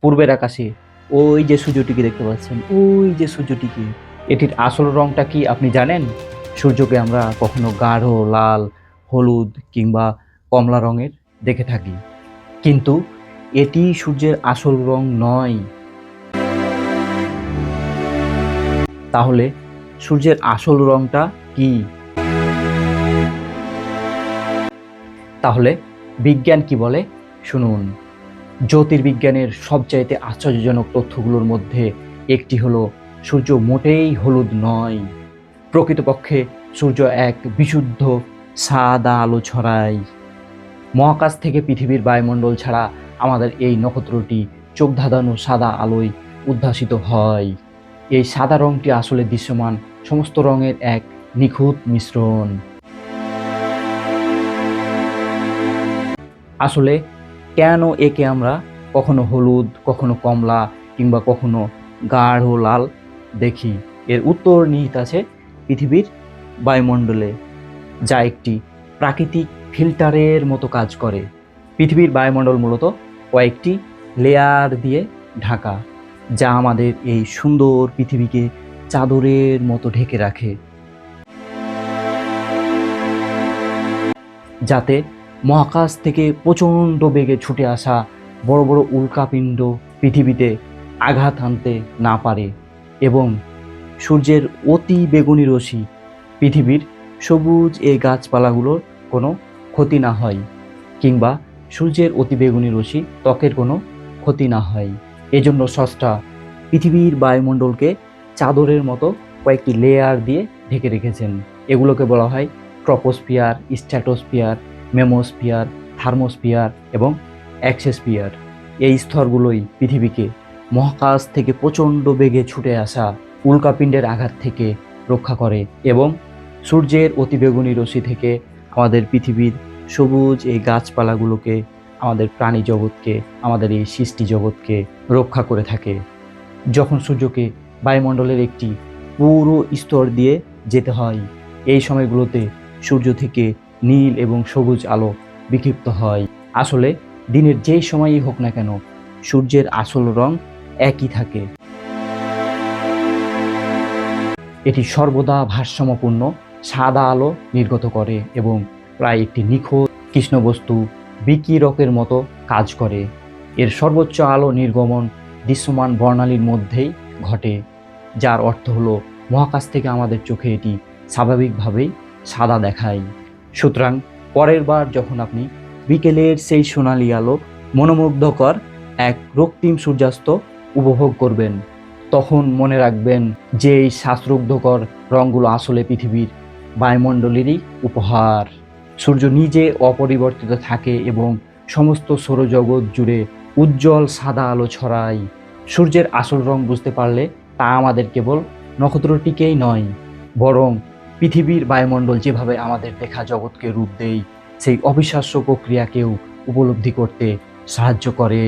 পূর্বের আকাশে ওই যে সূর্যটিকে দেখতে পাচ্ছেন, ওই যে সূর্যটিকে, এটির আসল রংটা কি আপনি জানেন? সূর্যকে আমরা কখনো গাঢ় লাল, হলুদ কিংবা কমলা রঙের দেখে থাকি, কিন্তু এটি সূর্যের আসল রং নয়। তাহলে সূর্যের আসল রংটা কি? তাহলে বিজ্ঞান কি বলে শুনুন। জ্যোতির্বিজ্ঞানের সবচাইতে আশ্চর্যজনক তথ্যগুলোর মধ্যে একটি হলো সূর্য মোটেই হলুদ নয়। প্রকৃতপক্ষে সূর্য এক বিশুদ্ধ সাদা আলো ছড়ায়। মহাকাশ থেকে পৃথিবীর বায়ুমণ্ডল ছাড়া আমাদের এই নক্ষত্রটি চোখ ধাঁধানো সাদা আলোয় উদ্ভাসিত হয়। এই সাদা রংটি আসলে দৃশ্যমান সমস্ত রঙের এক নিখুঁত মিশ্রণ। আসলে কেন একে আমরা কখনো হলুদ, কখনো কমলা কিংবা কখনো গাঢ় লাল দেখি, এর উত্তর নিহিত আছে পৃথিবীর বায়ুমণ্ডলে, যা একটি প্রাকৃতিক ফিল্টারের মতো কাজ করে। পৃথিবীর বায়ুমণ্ডল মূলত কয়েকটি লেয়ার দিয়ে ঢাকা, যা আমাদের এই সুন্দর পৃথিবীকে চাদরের মতো ঢেকে রাখে, যাতে মহাকাশ থেকে প্রচণ্ড বেগে ছুটে আসা বড় বড় উল্কাপিণ্ড পৃথিবীতে আঘাত হানতে না পারে এবং সূর্যের অতি বেগুনি রশ্মি পৃথিবীর সবুজ এই গাছপালাগুলোর কোনো ক্ষতি না হয়, কিংবা সূর্যের অতি বেগুনি রশ্মি ত্বকের কোনো ক্ষতি না হয়। এজন্য স্রষ্টা পৃথিবীর বায়ুমণ্ডলকে চাদরের মতো কয়েকটি লেয়ার দিয়ে ঢেকে রেখেছেন। এগুলোকে বলা হয় ট্রপোস্ফিয়ার, স্ট্র্যাটোস্ফিয়ার, মেমোস্ফিয়ার, থার্মোস্ফিয়ার এবং অ্যাক্সোস্ফিয়ার। এই স্তরগুলোই পৃথিবীকে মহাকাশ থেকে প্রচণ্ড বেগে ছুটে আসা উল্কাপিণ্ডের আঘাত থেকে রক্ষা করে এবং সূর্যের অতিবেগুনি রশ্মি থেকে আমাদের পৃথিবীর সবুজ এই গাছপালাগুলোকে, আমাদের প্রাণী জগৎকে, আমাদের এই সৃষ্টি জগৎকে রক্ষা করে থাকে। যখন সূর্যকে বায়ুমণ্ডলের একটি পুরো স্তর দিয়ে যেতে হয়, এই সময়গুলোতে সূর্য থেকে নীল এবং সবুজ আলো বিক্ষিপ্ত হয়। আসলে দিনের যেই সময়ই হোক না কেন, সূর্যের আসল রং একই থাকে। এটি সর্বদা ভারসাম্যপূর্ণ সাদা আলো নির্গত করে এবং প্রায় একটি নিখুঁত কৃষ্ণবস্তু বিকিরকের মতো কাজ করে। এর সর্বোচ্চ আলো নির্গমন দৃশ্যমান বর্ণালীর মধ্যেই ঘটে, যার অর্থ হলো মহাকাশ থেকে আমাদের চোখে এটি স্বাভাবিকভাবেই সাদা দেখায়। সুতরাং পরের বার যখন আপনি বিকেলের সেই সোনালি আলো, মনোমুগ্ধকর এক রক্তিম সূর্যাস্ত উপভোগ করবেন, তখন মনে রাখবেন যে এই শ্বাসরুদ্ধকর রঙগুলো আসলে পৃথিবীর বায়ুমণ্ডলেরই উপহার। সূর্য নিজে অপরিবর্তিত থাকে এবং সমস্ত সৌরজগৎ জুড়ে উজ্জ্বল সাদা আলো ছড়ায়। সূর্যের আসল রং বুঝতে পারলে তা আমাদের কেবল নক্ষত্রটিকেই নয়, বরং পৃথিবীর বায়ুমণ্ডল যেভাবে আমাদের দেখা জগৎকে রূপ দেয়, সেই অবিশ্বাস্য প্রক্রিয়াকেও উপলব্ধি করতে সাহায্য করে।